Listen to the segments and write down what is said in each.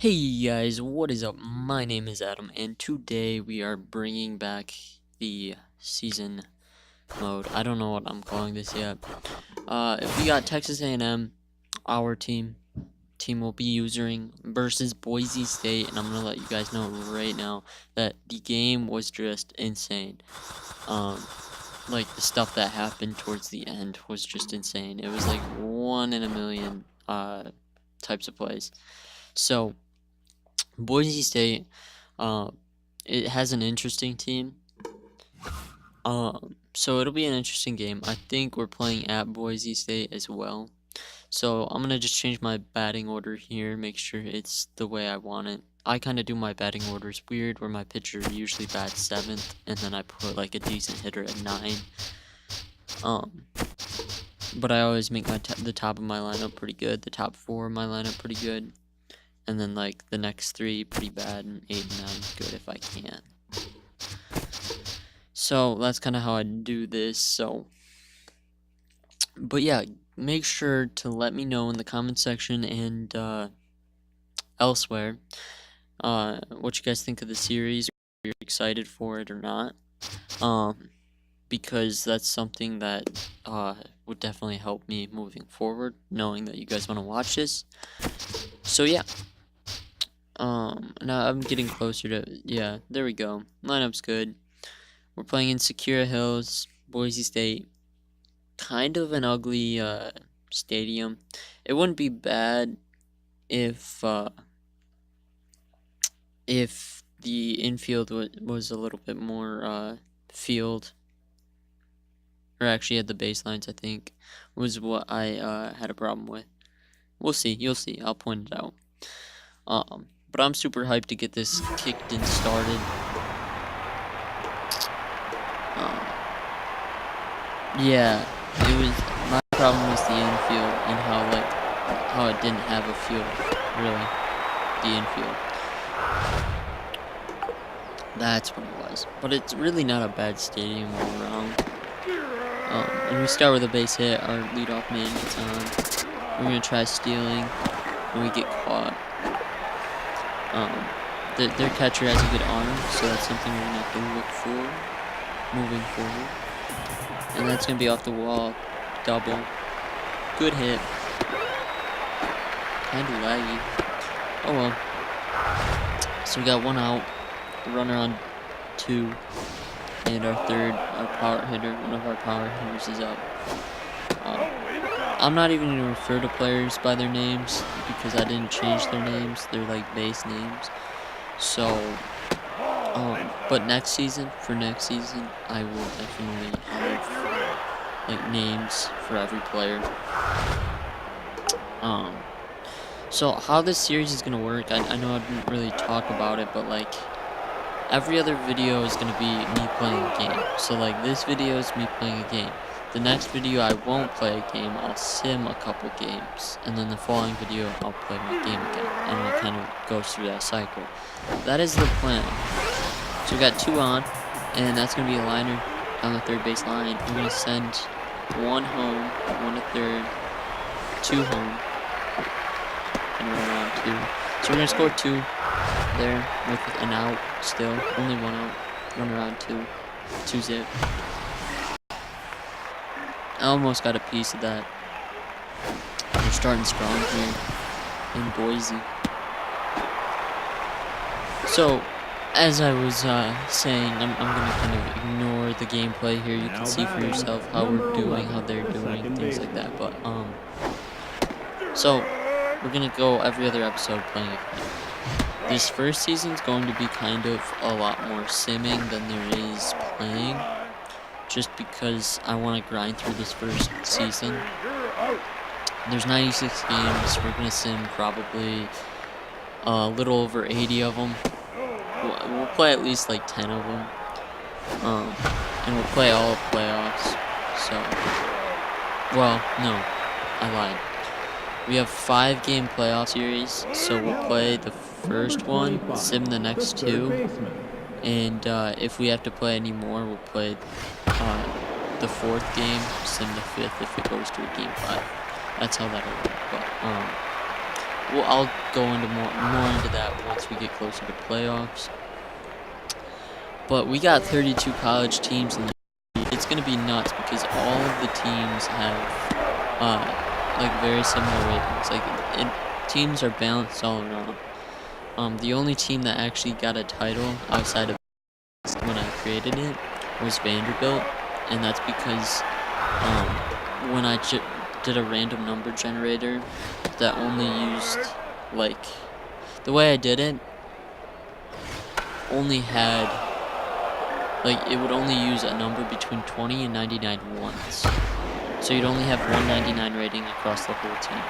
Hey guys, what is up? My name is Adam, and today we are bringing back the season mode. I don't know what I'm calling this yet. We got Texas A&M, our team will be using versus Boise State, and I'm gonna let you guys know right now that the game was just insane. Um, like the stuff that happened towards the end was just insane. It was like 1 in a million types of plays. So Boise State, uh, it has an interesting team. So it'll be an interesting game. I think we're playing at Boise State as well. So I'm gonna just change my batting order here, make sure it's the way I want it. I kind of do my batting orders weird, where my pitcher usually bats 7th, and then I put like a decent hitter at 9. Um, but I always make the top of my lineup pretty good, the top 4 of my lineup pretty good. And then like the next 3 pretty bad, and 8 and 9 good if I can. So that's kind of how I do this. But yeah, make sure to let me know in the comment section and elsewhere what you guys think of the series, if you're excited for it or not. Because that's something that would definitely help me moving forward, knowing that you guys want to watch this. So yeah. Now I'm getting closer to, yeah, there we go. Lineup's good. We're playing in Sakura Hills, Boise State. Kind of an ugly, stadium. It wouldn't be bad if the infield was a little bit more, field. Or actually at the baselines, I think, was what I, had a problem with. We'll see, you'll see, I'll point it out. But I'm super hyped to get this kicked and started. Yeah, it was, my problem was the infield and how it didn't have a field, really, the infield. That's what it was. But it's really not a bad stadium all around. And we start with a base hit, our leadoff man gets on. We're gonna try stealing, and we get caught. Their catcher has a good arm, so that's something we're gonna have to look for moving forward. And that's gonna be off the wall, double, good hit, kinda laggy. Oh well. So we got 1 out, runner on 2, and our third, our power hitter, one of our power hitters is up. I'm not even gonna refer to players by their names because I didn't change their names. They're like base names. So, but next season, I will definitely have like names for every player. So how this series is gonna work, I know I didn't really talk about it, but like every other video is gonna be me playing a game. So like this video is me playing a game. The next video I won't play a game, I'll sim a couple games, and then the following video I'll play my game again, and it kind of goes through that cycle. That is the plan. So we got 2 on, and that's going to be a liner down the third base line. We're going to send 1 home, 1 to third, 2 home, and run around 2. So we're going to score 2 there with an out still, only 1 out, run around 2 zip. I almost got a piece of that. We're starting strong here in Boise. So, as I was saying, I'm gonna kind of ignore the gameplay here. You can see for yourself how we're doing, how they're doing, things like that. But so we're gonna go every other episode playing a game. This first season's going to be kind of a lot more simming than there is playing. Just because I want to grind through this first season. There's 96 games. We're going to sim probably a little over 80 of them. We'll play at least like 10 of them. And we'll play all of playoffs. So, well, no, I lied. We have 5-game playoff series. So we'll play the first one, sim the next 2. And if we have to play any more, we'll play the 4th game, sim the 5th if it goes to a game 5. That's how that'll work. But well, I'll go into more into that once we get closer to playoffs. But we got 32 college teams in the league. It's gonna be nuts because all of the teams have like very similar ratings. Teams are balanced all around. The only team that actually got a title outside of when I created it was Vanderbilt, and that's because when I did a random number generator that only used, like, the way I did it only had, like, it would only use a number between 20 and 99 once. So you'd only have 199 rating across the whole team.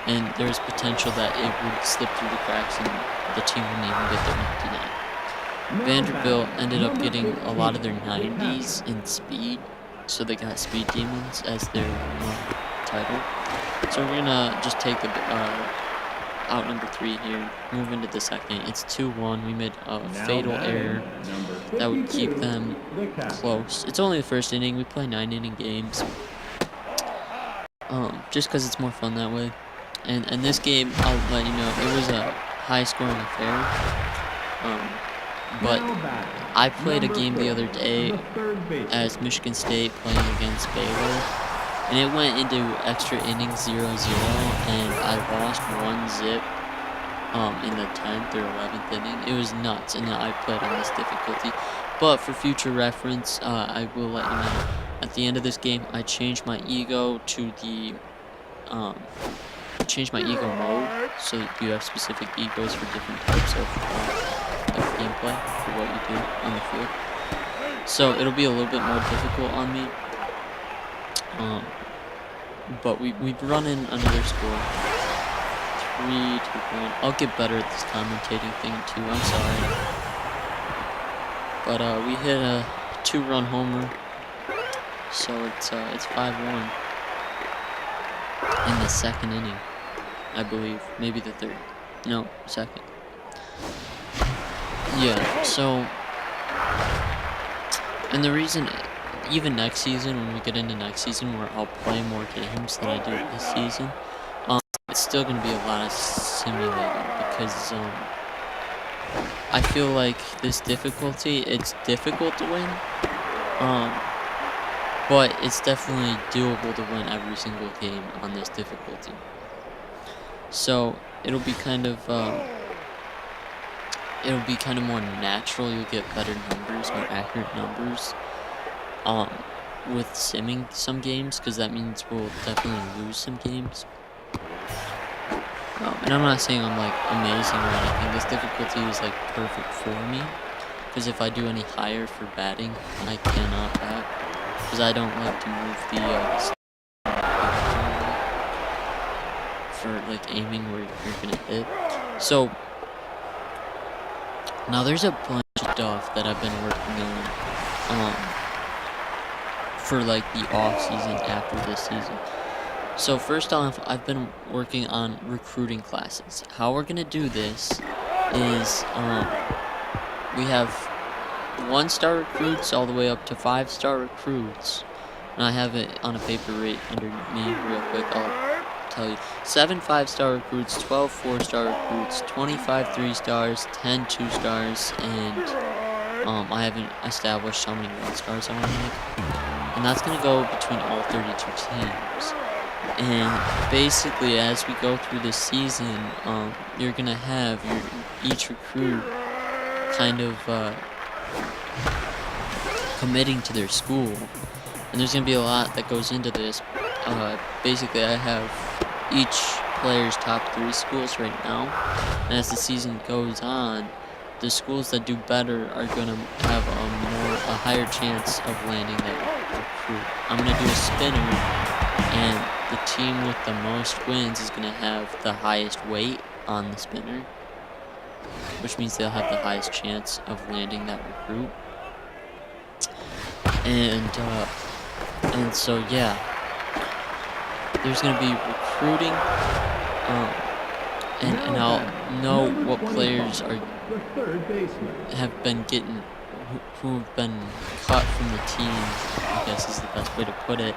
And there's potential that it would slip through the cracks and the team wouldn't even get their 99. Vanderbilt ended up getting a lot of their 90s in speed, so they got Speed Demons as their title. So we're gonna just take out number 3 here, move into the second. It's 2-1. We made a fatal error that would keep them close. It's only the first inning. We play 9-inning games, just because it's more fun that way. And this game, I'll let you know, it was a high-scoring affair. But I played a game the other day as Michigan State playing against Baylor, and it went into extra innings 0-0, and I lost 1-zip in the 10th or 11th inning. It was nuts, and I played on this difficulty. But for future reference, I will let you know. At the end of this game, I changed my ego to the mode, so you have specific egos for different types of gameplay for what you do on the field. So it'll be a little bit more difficult on me. But we've run in another score. 3-1. I'll get better at this commentating thing too. I'm sorry. But we hit a 2-run homer, so it's 5-1 in the second inning, I believe. Maybe the third. No, second. Yeah, so, and the reason, even next season, when we get into next season, where I'll play more games than I do this season, it's still going to be a lot of simulating, because I feel like this difficulty, it's difficult to win, but it's definitely doable to win every single game on this difficulty. So it'll be kind of more natural. You'll get better numbers, more accurate numbers with simming some games, because that means we'll definitely lose some games. And I'm not saying I'm like amazing or anything. This difficulty is like perfect for me, because if I do any higher for batting, I cannot bat, because I don't like to move the for like aiming where you're gonna hit. So now there's a bunch of stuff that I've been working on for like the off season after this season. So first off, I've been working on recruiting classes. How we're gonna do this is we have 1-star recruits all the way up to 5-star recruits, and I have it on a paper right under me real quick. I'll tell you: 7 5-star recruits, 12 4-star recruits, 25 3-stars, 10 2-stars, and I haven't established how many 1-stars I want to make, and that's gonna go between all 32 teams. And basically, as we go through this season, you're gonna have each recruit kind of committing to their school, and there's gonna be a lot that goes into this. Basically, I have each player's top 3 schools right now, and as the season goes on, the schools that do better are gonna have a higher chance of landing that recruit. I'm gonna do a spinner, and the team with the most wins is gonna have the highest weight on the spinner, which means they'll have the highest chance of landing that recruit. And so yeah, there's gonna be recruiting, and I'll know what players have been getting, who have been cut from the team, I guess is the best way to put it,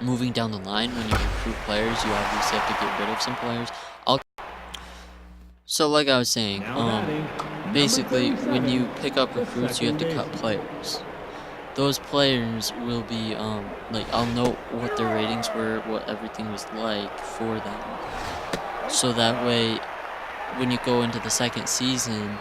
moving down the line, when you recruit players, you obviously have to get rid of some players. So like I was saying, basically when you pick up recruits, you have to cut players. Those players will be like, I'll note what their ratings were, what everything was like for them. So that way, when you go into the second season,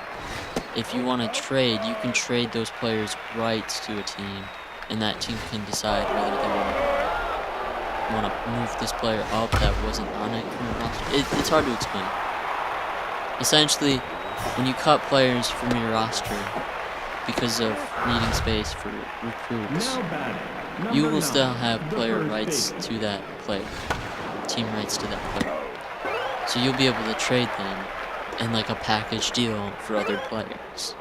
if you want to trade, you can trade those players' rights to a team, and that team can decide whether they want to move this player up that wasn't on it. It's hard to explain. Essentially, when you cut players from your roster because of needing space for recruits, you will still have player rights to that player, team rights to that player. So you'll be able to trade them in like a package deal for other players.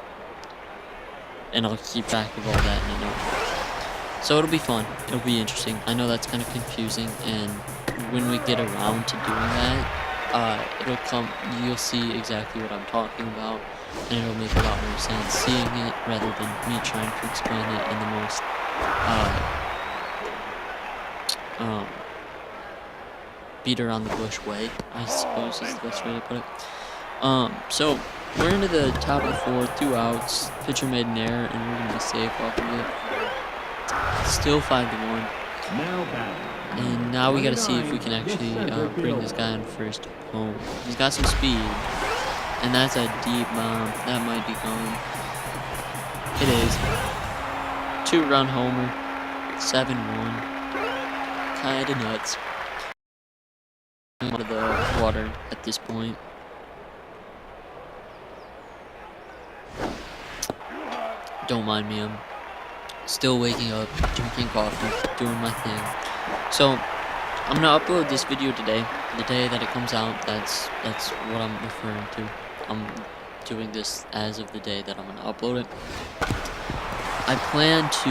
And I'll keep track of all that in a notebook. So it'll be fun. It'll be interesting. I know that's kind of confusing, and when we get around to doing that, it'll come, you'll see exactly what I'm talking about, and it'll make a lot more sense seeing it rather than me trying to explain it in the most beat around the bush way, I suppose is the best way to put it. So we're into the top of the fourth, 2 outs, pitcher made an error, and we're gonna be safe off of it. Still 5-1. And now we gotta see if we can actually bring this guy on first home. He's got some speed, and that's a deep bomb. That might be gone. It is. 2-run homer, 7-1. Kinda nuts. Out of the water at this point. Don't mind me, I'm still waking up, drinking coffee, doing my thing. So I'm gonna upload this video today, the day that it comes out. That's what I'm referring to. I'm doing this as of the day that I'm gonna upload it. I plan to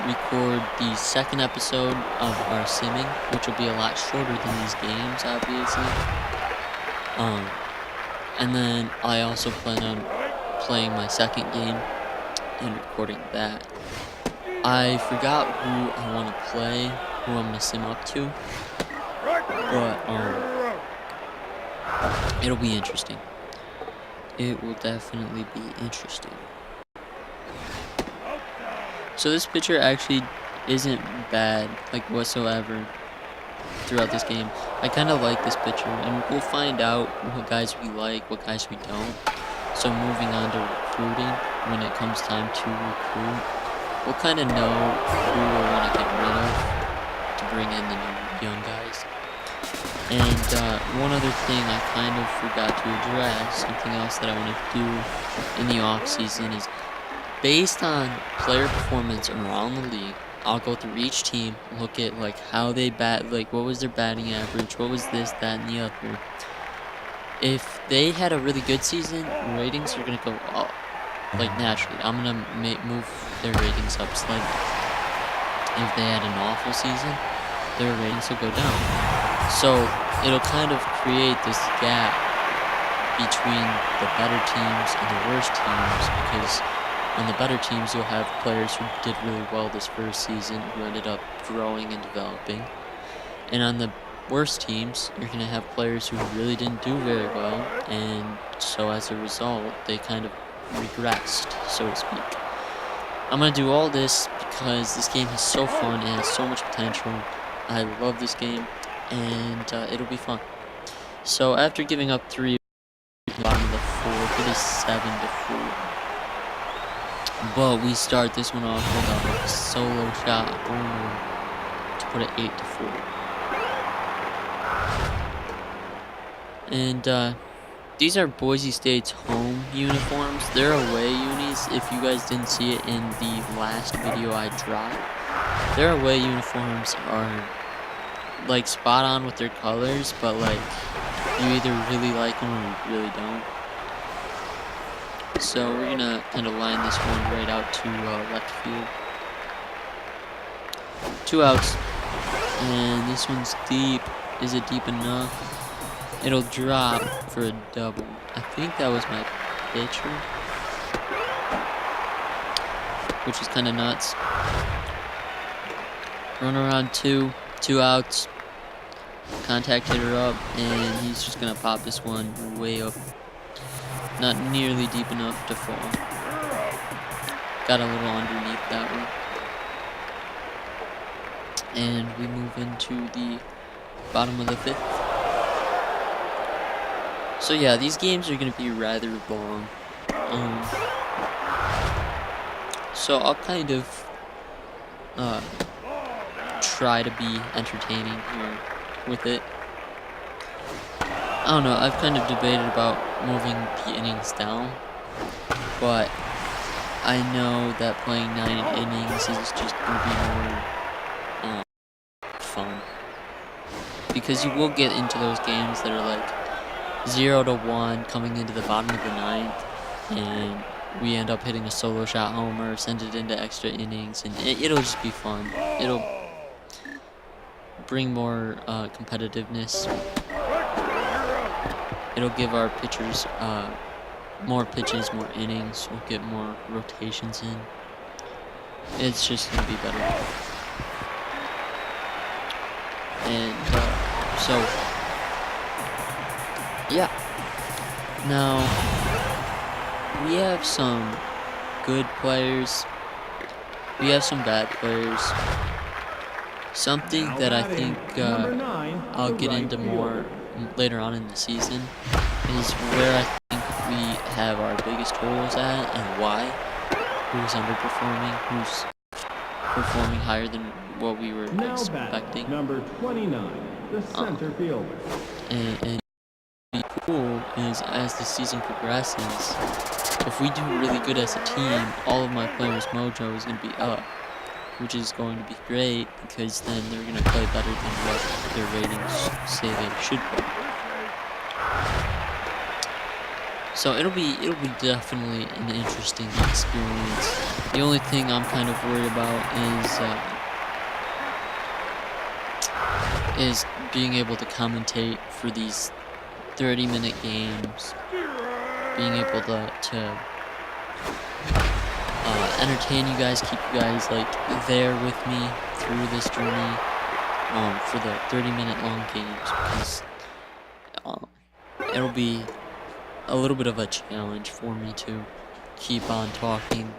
record the second episode of our simming, which will be a lot shorter than these games, obviously. And then I also plan on playing my second game and recording that. I forgot who I want to play, who I'm gonna sim up to, but it'll be interesting. It will definitely be interesting. So this pitcher actually isn't bad, like, whatsoever throughout this game. I kind of like this pitcher, and we'll find out what guys we like, what guys we don't. So moving on to recruiting, when it comes time to recruit, we'll kind of know who we'll want to get rid of to bring in the new young guys. And one other thing I kind of forgot to address, something else that I want to do in the off season, is based on player performance around the league, I'll go through each team, look at like how they bat, like what was their batting average, what was this, that, and the other. If they had a really good season, ratings are gonna go up, like naturally. I'm gonna move their ratings up slightly. If they had an awful season, their ratings will go down. So it'll kind of create this gap between the better teams and the worst teams, because on the better teams, you'll have players who did really well this first season, who ended up growing and developing. And on the worst teams, you're going to have players who really didn't do very well, and so as a result, they kind of regressed, so to speak. I'm going to do all this because this game is so fun and has so much potential. I love this game, and it'll be fun. So after giving up 3 bottom of the 4th, it is 7-4. But we start this one off with a solo shot to put it 8-4. And these are Boise State's home uniforms. They're away unis. If you guys didn't see it in the last video I dropped, their away uniforms are like spot on with their colors, but like you either really like them or you really don't. So we're gonna kind of line this one right out to left field. 2 outs, and this one's deep. Is it deep enough? It'll drop for a double. I think that was my pitcher, which is kind of nuts. Run around 2. 2 outs. Contact hitter up, and he's just gonna pop this one way up. Not nearly deep enough to fall. Got a little underneath that one. And we move into the bottom of the 5th. So yeah, these games are gonna be rather long. So I'll kind of try to be entertaining here with it. I don't know, I've kind of debated about moving the innings down, but I know that playing 9 innings is just going to be more fun. Because you will get into those games that are like 0-1 coming into the bottom of the 9th, and we end up hitting a solo shot homer, send it into extra innings, and it'll just be fun. It'll bring more competitiveness. It'll give our pitchers more pitches, more innings. We'll get more rotations in. It's just gonna be better. And so, yeah. Now we have some good players. We have some bad players. Something that I think I'll get into more later on in the season is where I think we have our biggest holes at and why. Who's underperforming, who's performing higher than what we were expecting. Number 29, the center fielder. And be cool is as the season progresses, if we do really good as a team, all of my players' mojo is going to be up, which is going to be great because then they're going to play better than what their ratings say they should play. So it'll be definitely an interesting experience. The only thing I'm kind of worried about is being able to commentate for these 30-minute games, being able to entertain you guys, keep you guys like there with me through this journey for the 30-minute long games, because it'll be a little bit of a challenge for me to keep on talking.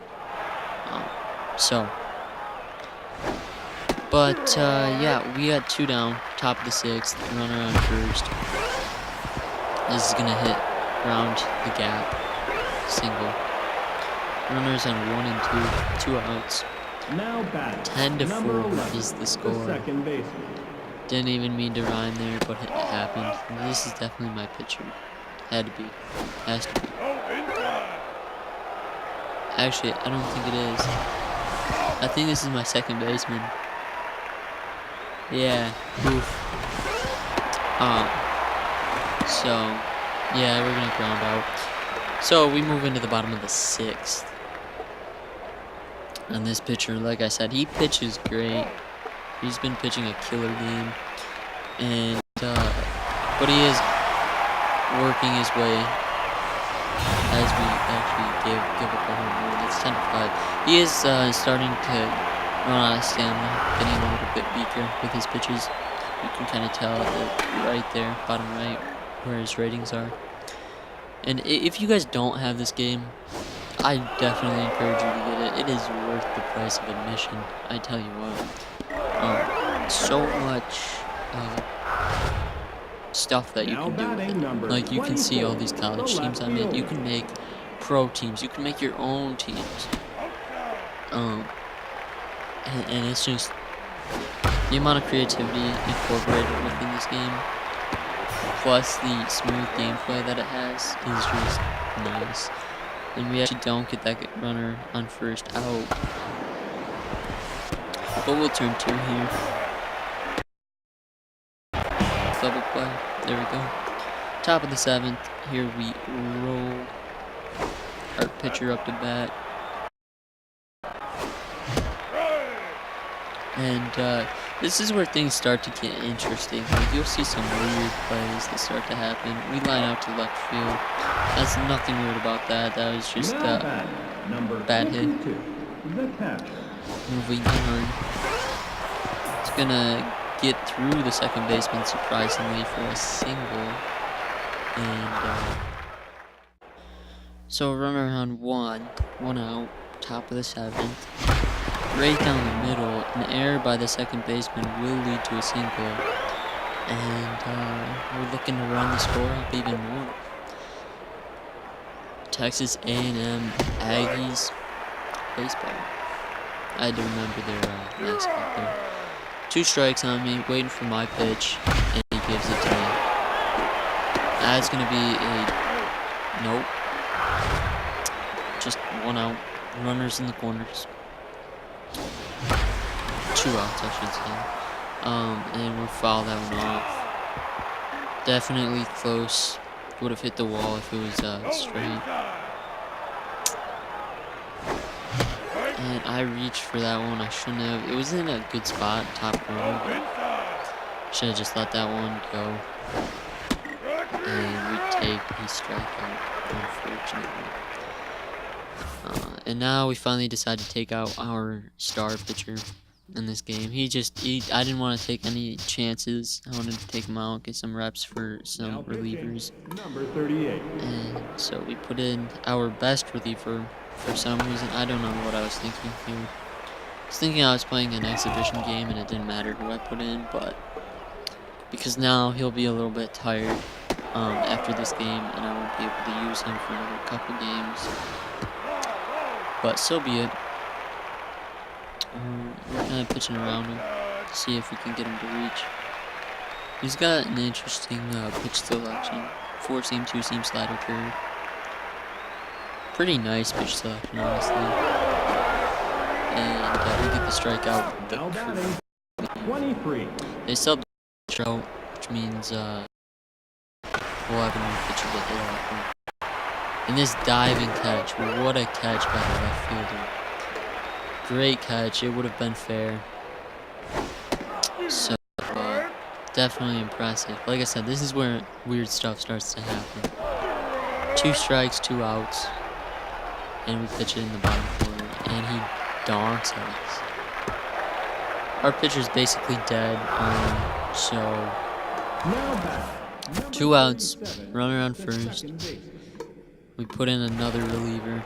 Yeah, we got 2 down, top of the 6th, runner on first. This is gonna hit around the gap, single. Runners on 1 and 2, 2 outs. Now back. 10-4 is the score. Second baseman. Didn't even mean to rhyme there, but it happened. And this is definitely my pitcher. Had to be. Has to be. Actually, I don't think it is. I think this is my second baseman. Yeah. Oof. So, yeah, we're gonna ground out. So we move into the bottom of the 6th. And this pitcher, like I said, he pitches great. He's been pitching a killer game. And but he is working his way as we actually give up a home run. It's 10-5. He is starting to run out of stamina, getting a little bit weaker with his pitches. You can kind of tell right there, bottom right, where his ratings are. And if you guys don't have this game, I definitely encourage you to get it. It is worth the price of admission. I tell you what. So much stuff that you can do with it. Like, you can see all these college teams I'm in. You can make pro teams. You can make your own teams. And it's just the amount of creativity incorporated within this game, plus the smooth gameplay that it has, is just nice. And we actually don't get that runner on first out, but we'll turn 2 here. Double play. There we go. Top of the 7th. Here we roll our pitcher up to bat. And this is where things start to get interesting. Like, you'll see some weird plays that start to happen. We line out to left field. That's nothing weird about that. That was just bad hit. Moving on. It's gonna get through the second baseman surprisingly for a single. And so runner on one out, top of the seventh. Right down the middle, an error by the second baseman will lead to a single. And we're looking to run the score up even more. Texas A&M Aggies baseball. I had to remember their mascot there. 2 strikes on me, waiting for my pitch, and he gives it to me. That's gonna be a nope. Just 1 out. Runners in the corners. 2 outs, I should say. And we foul that one off. Definitely close. Would have hit the wall if it was straight. And I reached for that one. I shouldn't have. It was in a good spot, top corner. But should have just let that one go. And we take a strikeout, unfortunately. And now we finally decide to take out our star pitcher in this game. I didn't want to take any chances. I wanted to take him out, get some reps for some relievers. Number 38. And so we put in our best reliever for some reason. I don't know what I was thinking here. I was thinking I was playing an exhibition game and it didn't matter who I put in, but because now he'll be a little bit tired after this game and I won't be able to use him for another couple games. But so be it. We're kind of pitching around him to see if we can get him to reach. He's got an interesting pitch selection. 4-seam, 2-seam slider curve. Pretty nice pitch selection, honestly. And we get the strikeout. Now batting, 23. They subbed out, which means we'll have a new pitcher to hit off. And this diving catch, what a catch by the left fielder. Great catch, it would have been fair. So, definitely impressive. Like I said, this is where weird stuff starts to happen. 2 strikes, 2 outs. And we pitch it in the bottom corner. And he donks at us. Our pitcher's basically dead. So, 2 outs, runner on first. We put in another reliever.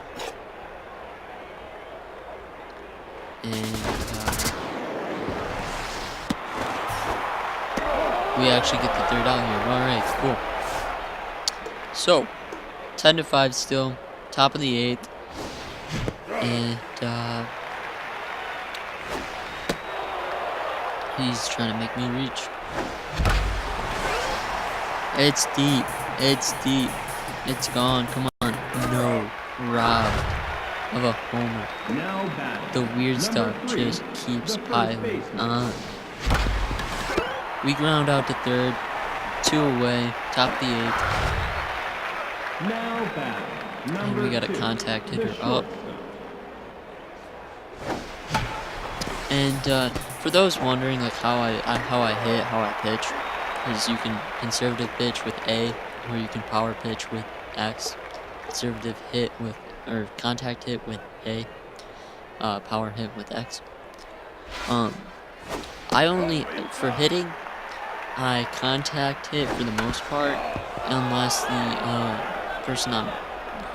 And we actually get the 3rd out here. Alright, cool. So, 10-5 still. Top of the 8th. And he's trying to make me reach. It's deep. It's deep. It's gone. Come on. No. Robbed of a homer. The weird stuff just keeps piling on. We ground out to 3rd. 2 away. Top of the 8th. And we got a contact hitter up. And for those wondering like how I hit, how I pitch, is you can conservative pitch with A, or you can power pitch with X. Conservative hit with, or contact hit with A, power hit with X. I only, for hitting, I contact hit for the most part, unless the person I'm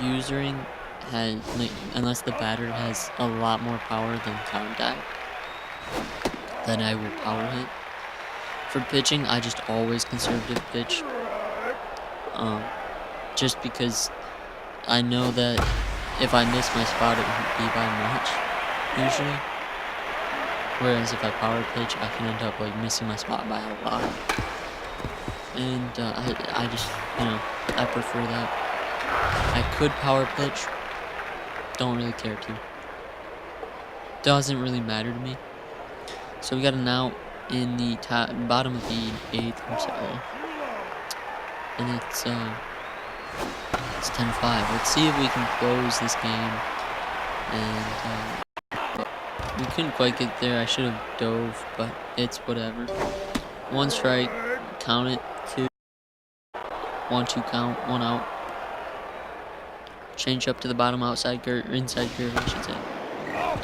using has, unless the batter has a lot more power than contact, then I will power hit. For pitching, I just always conservative pitch. Just because I know that if I miss my spot, it won't be by much, usually. Whereas if I power pitch, I can end up like missing my spot by a lot. And I just, I prefer that. I could power pitch. Don't really care to. Doesn't really matter to me. So we got an out in the bottom of the 8th. I'm sorry. And it's 10-5. Let's see if we can close this game. And we couldn't quite get there. I should have dove, but it's whatever. 1 strike. Count it. 2. 1-2 count. 1 out. Change up to the bottom outside curve, or inside curve, I should say.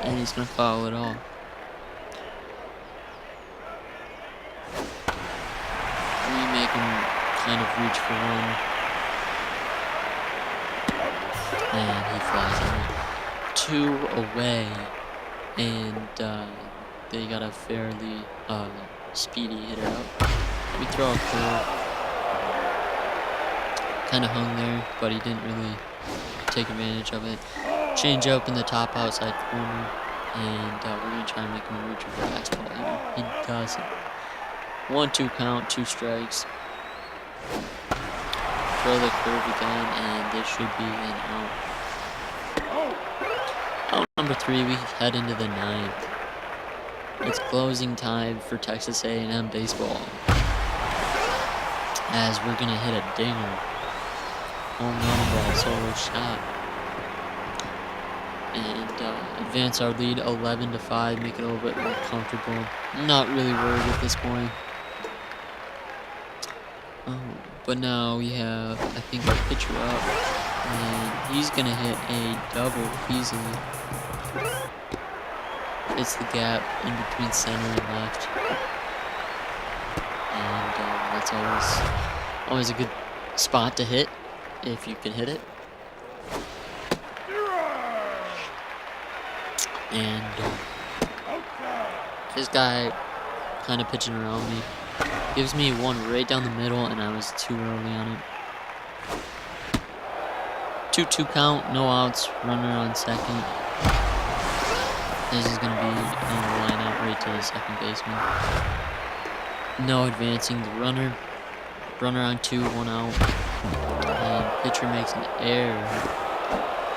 And he's gonna foul it all. kind of reach for one. And he flies out. 2 away. And they got a fairly speedy hitter out. We throw a curve. Kind of hung there, but he didn't really take advantage of it. Change up in the top outside corner. And we're going to try and make him reach for fastball here. He doesn't. 1-2 count, 2 strikes. Throw the curve again, and this should be an out. Out number 3, we head into the 9th. It's closing time for Texas A&M baseball, as we're gonna hit a dinger. Home run ball, solo shot, and advance our lead 11-5, make it a little bit more comfortable. I'm not really worried at this point. But now we have, I think, our pitcher up, and he's gonna hit a double easily. It's the gap in between center and left, and that's always a good spot to hit if you can hit it. And this guy kind of pitching around me. Gives me one right down the middle, and I was too early on it. 2-2 count, no outs, runner on second. This is going to be a line out right to the second baseman. No advancing the runner. Runner on 2, 1 out. And pitcher makes an error.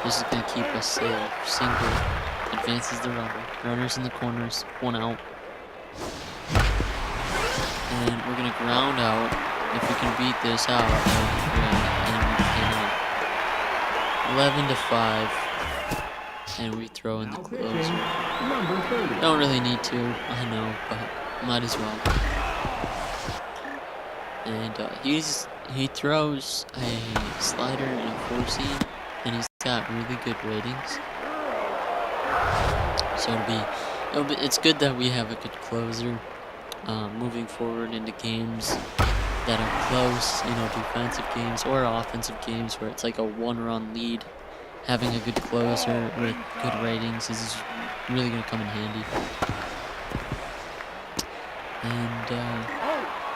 This is going to keep us safe. Single. Advances the runner. Runner's in the corners, 1 out. And we're gonna ground out. If we can beat this out, that would be great. And we can 11-5, and we throw in the closer. Don't really need to, I know, but might as well. And he throws a slider and a 4-seam, and he's got really good ratings. So it's good that we have a good closer. Moving forward into games that are close, defensive games or offensive games where it's like a 1-run lead, having a good closer with good ratings is really going to come in handy. And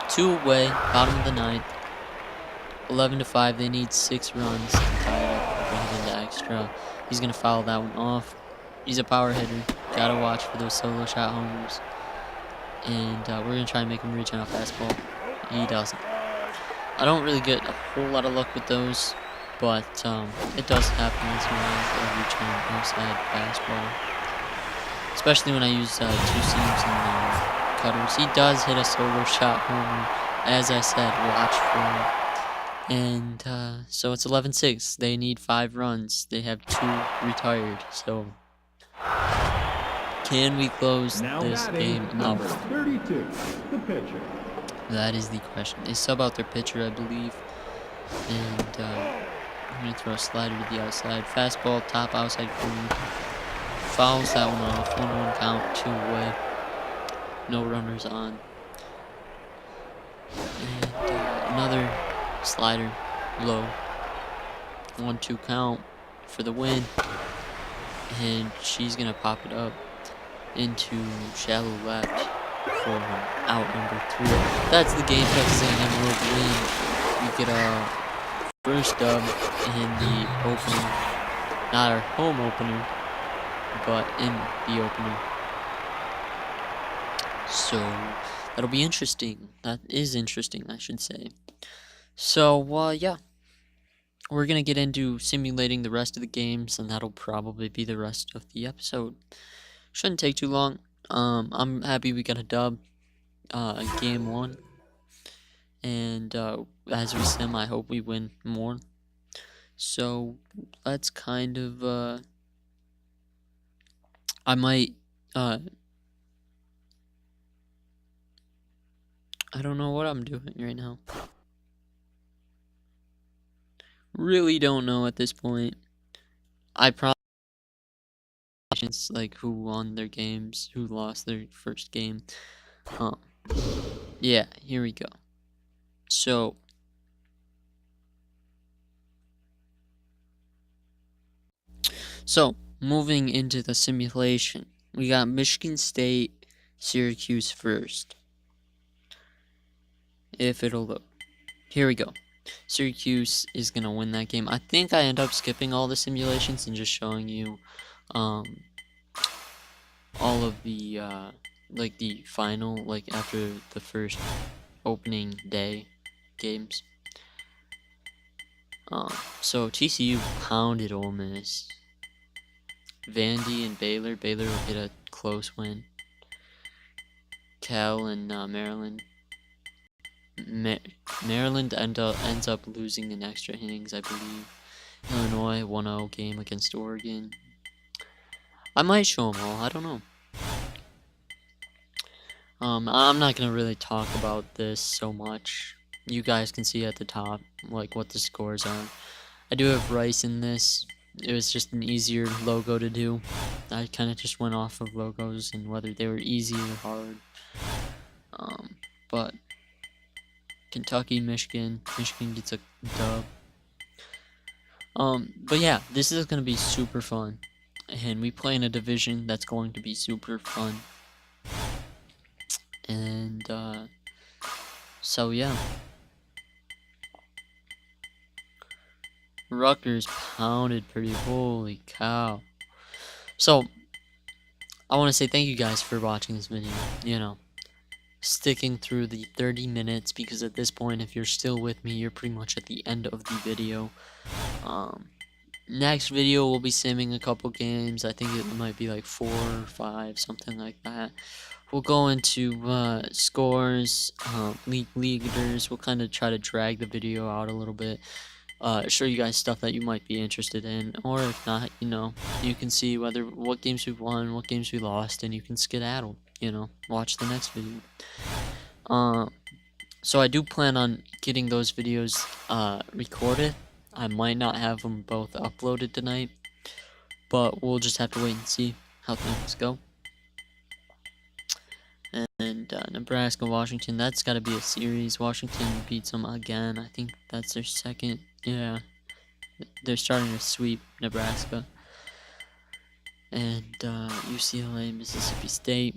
2 away, bottom of the 9th, 11-5. They need 6 runs to tie it up, bring it into extra. He's going to foul that one off. He's a power hitter. Gotta watch for those solo shot homers. And we're going to try and make him reach on a fastball. He doesn't. I don't really get a whole lot of luck with those, but it does happen once in a while. I reach on an outside fastball. Especially when I use 2 seams and cutters. He does hit a solo shot homer. As I said, watch for him. And so it's 11-6. They need 5 runs. They have 2 retired. So can we close this game out? 32, the pitcher. That is the question. They sub out their pitcher, I believe. And I'm going to throw a slider to the outside. Fastball, top outside corner. Fouls that one off. 1-1 count, 2 away. No runners on. And another slider, low. 1-2 count for the win. And she's going to pop it up into shallow left for out number 3. That's the game. Texas A&M will win. We get our first dub in the opener. Not our home opener, but in the opener. So that'll be interesting. That is interesting, I should say. So yeah, we're gonna get into simulating the rest of the games, and that'll probably be the rest of the episode. Shouldn't take too long. I'm happy we got a dub in game 1, and as we sim, I hope we win more. So let's kind of I might I don't know what I'm doing right now. Really don't know at this point. I probably like who won their games, who lost their first game. Yeah, here we go. So So, moving into the simulation, we got Michigan State, Syracuse first. If it'll load. Here we go. Syracuse is going to win that game. I think I end up skipping all the simulations and just showing you all of the like the final, like after the first opening day games. So TCU pounded Ole Miss. Vandy and Baylor. Baylor will get a close win. Cal and Maryland. Maryland ends up losing in extra innings, I believe. Illinois 1-0 game against Oregon. I might show them all. I don't know. I'm not gonna really talk about this so much. You guys can see at the top like what the scores are. I do have Rice in this. It was just an easier logo to do. I kind of just went off of logos and whether they were easy or hard. But Kentucky, Michigan gets a dub. But yeah, this is gonna be super fun, and we play in a division that's going to be super fun. And so yeah, Rutgers pounded Purdue. Holy cow! So I want to say thank you guys for watching this video. You know, sticking through the 30 minutes, because at this point, if you're still with me, you're pretty much at the end of the video. Next video we'll be simming a couple games. I think it might be like 4 or 5, something like that. We'll go into scores, league leaders. We'll kind of try to drag the video out a little bit, show you guys stuff that you might be interested in, or if not, you know, you can see what games we won, what games we lost, and you can skedaddle, you know, watch the next video. So I do plan on getting those videos recorded. I might not have them both uploaded tonight, but we'll just have to wait and see how things go. And Nebraska, Washington, that's got to be a series. Washington beats them again. I think that's their second. Yeah, they're starting to sweep Nebraska. And UCLA, Mississippi State.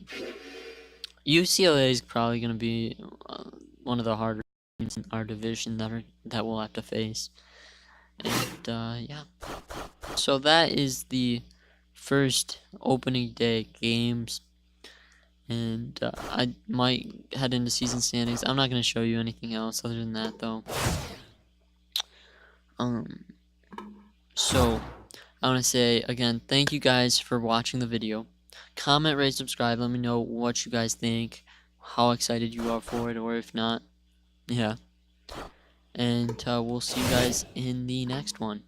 UCLA is probably going to be one of the harder teams in our division that we'll have to face. And yeah, so that is the first opening day games, and I might head into season standings. I'm not going to show you anything else other than that, though. So I want to say again, thank you guys for watching the video. Comment, rate, subscribe. Let me know what you guys think, how excited you are for it, or if not, yeah. And we'll see you guys in the next one.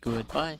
Goodbye.